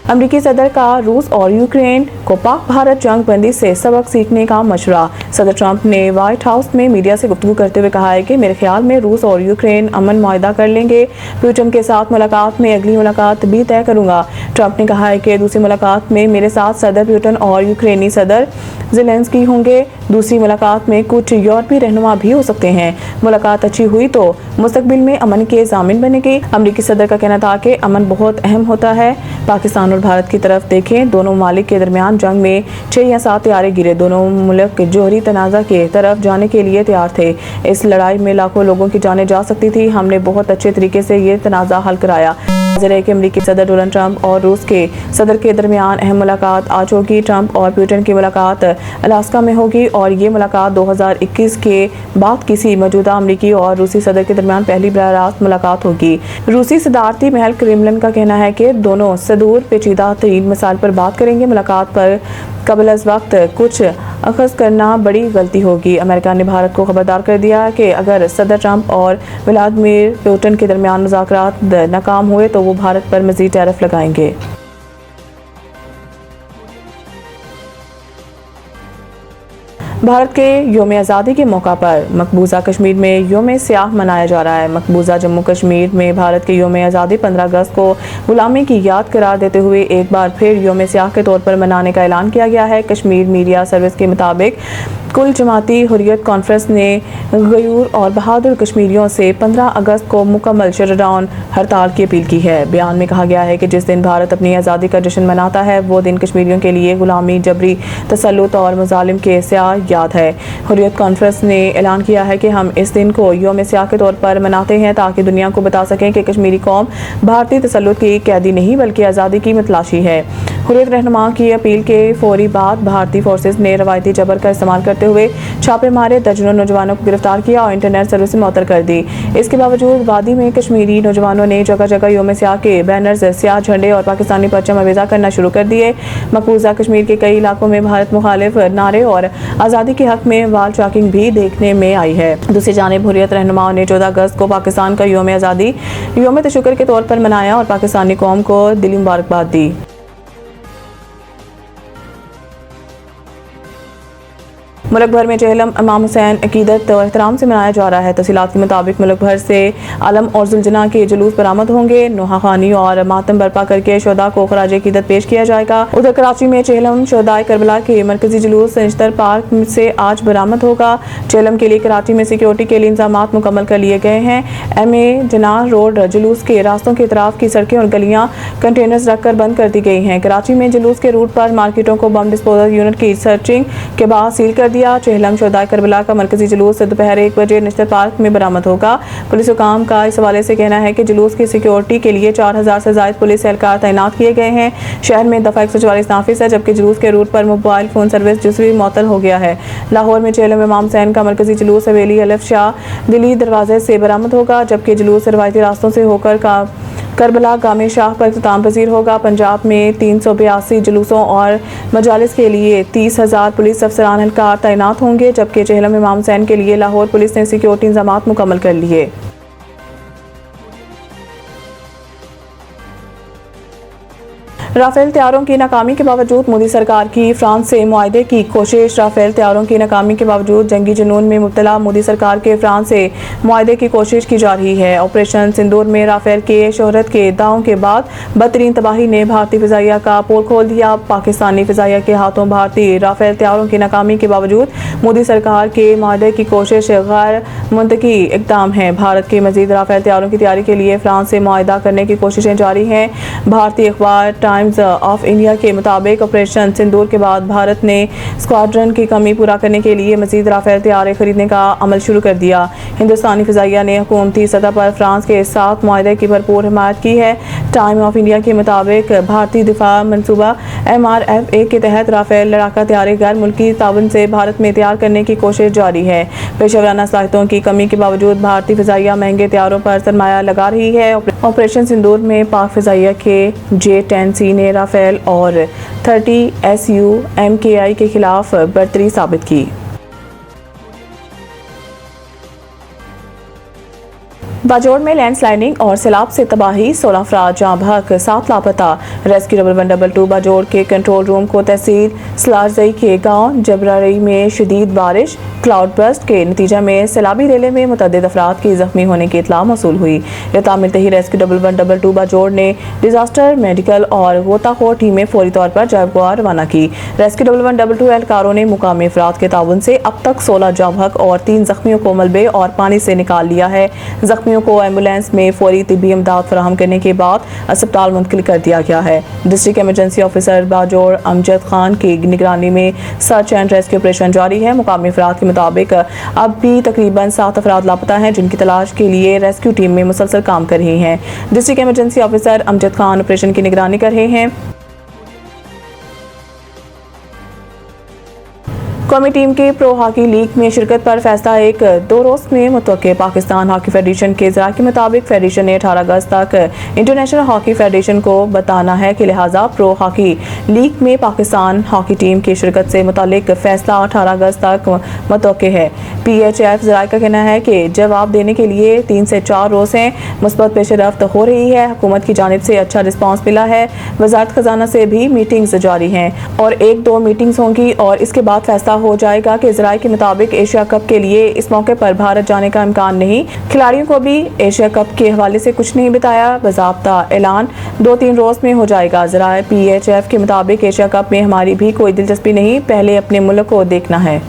अमेरिकी सदर का रूस और यूक्रेन को पाक भारत जंग बंदी से सबक सीखने का मशवरा। सदर ट्रंप ने व्हाइट हाउस में मीडिया से गुफ्तगू करते हुए कहा है कि मेरे ख्याल में रूस और यूक्रेन अमन मुआहदा कर लेंगे। पुतिन के साथ मुलाकात में अगली मुलाकात भी तय करूंगा। ट्रंप ने कहा है कि दूसरी मुलाकात में मेरे साथ सदर पुतिन और यूक्रेनी सदर ज़ेलेंस्की होंगे। दूसरी मुलाकात में कुछ यूरोपीय रहनुमा भी हो सकते हैं। मुलाकात अच्छी हुई तो मुस्तकबिल में अमन के ज़ामिन बनेगी। अमेरिकी सदर का कहना था कि अमन बहुत अहम होता है। पाकिस्तान और भारत की तरफ देखें, दोनों ममालिक के दरमियान जंग में 6 या 7 तैयारे गिरे। दोनों मुल्क जोहरी तनाज़ा के तरफ जाने के लिए तैयार थे। इस लड़ाई में लाखों लोगों की जानें जा सकती थी। हमने बहुत अच्छे तरीके से ये तनाज़ा हल कराया। है कि अमेरिकी सदर डोनाल्ड ट्रंप और रूस के सदर के दरमियान अहम मुलाकात आज होगी। ट्रंप और पुतिन की मुलाकात अलास्का में होगी और ये मुलाकात 2021 के बाद किसी मौजूदा अमेरिकी और रूसी सदर के दरमियान पहली बराह रास्त मुलाकात होगी। रूसी सदारती महल क्रेमलिन का कहना है कि दोनों सदूर पेचीदा तरीन मसाइल पर बात करेंगे। मुलाकात पर कबल अज़ वक्त कुछ अखज़ करना बड़ी गलती होगी। अमेरिका ने भारत को खबरदार कर दिया कि अगर सदर ट्रंप और व्लादिमीर पुतिन के दरमियान मुज़ाकरात नाकाम हुए तो वो भारत पर मज़ीद टैरिफ लगाएंगे। भारत के योम आज़ादी के मौका पर मकबूजा कश्मीर में योम स्याह मनाया जा रहा है। मकबूजा जम्मू कश्मीर में भारत के योम आज़ादी 15 अगस्त को गुलामी की याद करार देते हुए एक बार फिर योम स्याह के तौर पर मनाने का ऐलान किया गया है। कश्मीर मीडिया सर्विस के मुताबिक कुल जमाती हुर्रियत कॉन्फ्रेंस ने गयूर और बहादुर कश्मीरियों से 15 अगस्त को मुकम्मल शटडाउन हड़ताल की अपील की है। बयान में कहा गया है कि जिस दिन भारत अपनी आज़ादी का जश्न मनाता है वो दिन कश्मीरियों के लिए गुलामी, जबरी तसल्लुत और मुजालिम के स्याह याद है। हुर्रियत कॉन्फ्रेंस ने ऐलान किया है कि हम इस दिन को योम स्याह के तौर पर मनाते हैं ताकि दुनिया को बता सकें कि कश्मीरी कौम भारतीय तसल्लुत की कैदी नहीं बल्कि आज़ादी की मतलाशी है। हुर्रियत रहनुमा की अपील के फौरी बाद भारतीय फोर्सेज ने रवायती जबर का इस्तेमाल करते हुए छापे मारे, दर्जनों नौजवानों को गिरफ्तार किया और इंटरनेट सर्विस मुअत्तल कर दी। इसके बावजूद वादी में कश्मीरी नौजवानों ने जगह जगह योम स्याह के बैनर्स, स्याह झंडे और पाकिस्तानी परचम अवेजा करना शुरू कर दिए। मकबूजा कश्मीर के कई इलाकों में भारत मुखालिफ नारे और आज़ादी के हक में वाल चॉकिंग भी देखने में आई है। दूसरी जानिब हुर्रियत रहनुमाओं ने 14 अगस्त को पाकिस्तान का योम आज़ादी योम तशक्कुर के तौर पर मनाया और पाकिस्तानी कौम को दिली मुबारकबाद दी। मुल्क भर में चेहलम इमाम हुसैन अकीदत और एहतराम से मनाया जा रहा है। तफसीलात के मुताबिक मुल्क भर से आलम और जुलजना के जुलूस बरामद होंगे। नोहा खानी और मातम बर्पा करके शोदा को खराज अकीदत पेश किया जाएगा। उधर कराची में चेहलम शोदाए करबला के मरकजी जुलूस निश्तर पार्क से आज बरामद होगा। चेहलम के लिए कराची में सिक्योरिटी के लिए इंतजामात मुकम्मल कर लिए गए हैं। MA जनाह रोड जुलूस के रास्तों के इतराफ की सड़कें और गलियां कंटेनर्स रखकर बंद कर दी गई हैं। कराची में जुलूस के रूट पर मार्केटों को बम डिस्पोजल यूनिट की सर्चिंग के बाद सील कर दिया। चेहलम शोदाए करबला का मरकजी जुलूस दोपहर 1 बजे निश्तर पार्क में बरामद होगा। पुलिस हुकाम का इस हवाले से कहना है कि जुलूस की सिक्योरिटी के लिए 4000 से ज़ायद पुलिस एहलकार तैनात किए गए हैं। शहर में दफ़ा 144 नाफिज है, जबकि जुलूस के रूट पर मोबाइल फ़ोन सर्विस जुज़वी मुअत्तल हो गया है। लाहौर में चेहलम इमाम हुसैन का मरकजी जुलूस हवेली अलिफ शाह दिल्ली दरवाजे से बरामद होगा, जबकि जुलूस रवायती रास्तों से होकर करबला गामे शाह पर इख्तिताम पजीर होगा। पंजाब में 382 जुलूसों और मजालिस के लिए 30,000 पुलिस अफसरान एहलकार तैनात होंगे, जबकि चेहलम इमाम हुसैन के लिए लाहौर पुलिस ने सिक्योरिटी इंतजामात मुकम्मल कर लिए। राफेल तैयारों की नाकामी के बावजूद मोदी सरकार की फ्रांस से मुआहदे की कोशिश। राफेल तैयारों की नाकामी के बावजूद जंगी जुनून में मुब्तला मोदी सरकार के फ्रांस से मुआहदे की कोशिश की जा रही है। ऑपरेशन सिंदूर में राफेल के शोहरत के दावों के बाद बदतरीन तबाही ने भारतीय फिजाइया का पोल खोल दिया। पाकिस्तानी फिजाइया के हाथों भारतीय राफेल तैयारों की नाकामी के बावजूद मोदी सरकार के मुआहदे की कोशिश गैर मुंतकी इक़दाम है। भारत के मजीद राफेल तैयारों की तैयारी के लिए फ्रांस से मुआहदा करने की कोशिशें जारी हैं। भारतीय अखबार टाइम्स ऑफ इंडिया के मुताबिक ऑपरेशन सिंदूर के बाद भारत ने स्क्वाड्रन की कमी पूरा करने के लिए मजीद राफेल तैयारे खरीदने का अमल शुरू कर दिया। हिंदुस्तानी फिजाइया ने हुकूमती सतह पर फ्रांस के साथ मुआहदे की भरपूर हिमायत की है। टाइम ऑफ इंडिया के मुताबिक भारतीय दिफा मनसूबा MRFA के तहत राफेल लड़ाका तैयारे गैर मुल्की ताउन से भारत में तैयार करने की कोशिश जारी है। पेशेवराना सलाहियतों की कमी के बावजूद भारतीय फिजाइया महंगे तैयारों पर सरमाया लगा रही है। ऑपरेशन सिंदूर में पाक फिजाइया के J-10C ने राफेल और 30 SU MKI के खिलाफ बर्तरी साबित की। बाजोड़ में लैंडस्लाइडिंग और सैलाब से तबाही, 16 अफराद जहाँ बहक, 7 लापता। रेस्क्यू 1122 बाजोड़ के कंट्रोल रूम को तहसील सलारजई के गांव जबराई में शदीद बारिश, क्लाउड बर्स्ट के नतीजा में सैलाबी रेले में मुतअद्दिद अफराद की जख्मी होने की इतला मौसूल हुई। इत्तला मिलते ही रेस्क्यू 1122 बाजोड़ ने डिजास्टर मेडिकल और गोताखोर टीमें फौरी तौर पर जयबुआ रवाना की। रेस्क्यू 1122 एहलकारों ने मुकामी अफराद के ताउन से अब तक 16 जहाँ बहक और 3 जख्मियों को मलबे और पानी से निकाल लिया है। जख्मियों को एम्बुलेंस में फौरी तिब्बी इमदाद फराहम करने के बाद अस्पताल मुंतकिल कर दिया गया है। District emergency officer Bajaur Amjad Khan की निगरानी में सर्च एंड रेस्क्यू ऑपरेशन जारी है। मुकामी अफराद के मुताबिक अब भी तकरीबन 7 अफराद लापता हैं, जिनकी तलाश के लिए रेस्क्यू टीम में मुसलसल काम कर रही हैं। District emergency officer Amjad Khan operation की निगरानी कर रहे हैं। कौमी टीम के प्रो हॉकी लीग में शिरकत पर फैसला एक दो रोज में मुतवक्के। पाकिस्तान हॉकी फेडरेशन के ज़रा के मुताबिक फेडरेशन ने 18 अगस्त तक इंटरनेशनल हॉकी फेडरेशन को बताना है कि लिहाजा प्रो हॉकी लीग में पाकिस्तान हॉकी टीम की शिरकत से मुतालिक फैसला 18 अगस्त तक मुतवक्के है। PHF ज़रा का कहना है कि जवाब देने के लिए 3 से 4 रोज़ हैं। मुस्बत पेशरफ्त हो रही है, हुकूमत की जानिब से अच्छा रिस्पॉन्स मिला है। वजारत खजाना से भी मीटिंग्स जारी हैं और 1-2 मीटिंग्स होंगी और इसके बाद फैसला हो जाएगा कि ज़राए के मुताबिक एशिया कप के लिए इस मौके पर भारत जाने का इम्कान नहीं। खिलाड़ियों को भी एशिया कप के हवाले से कुछ नहीं बताया। बाज़ाब्ता ऐलान 2-3 रोज में हो जाएगा। ज़राए PHF के मुताबिक एशिया कप में हमारी भी कोई दिलचस्पी नहीं, पहले अपने मुल्क को देखना है।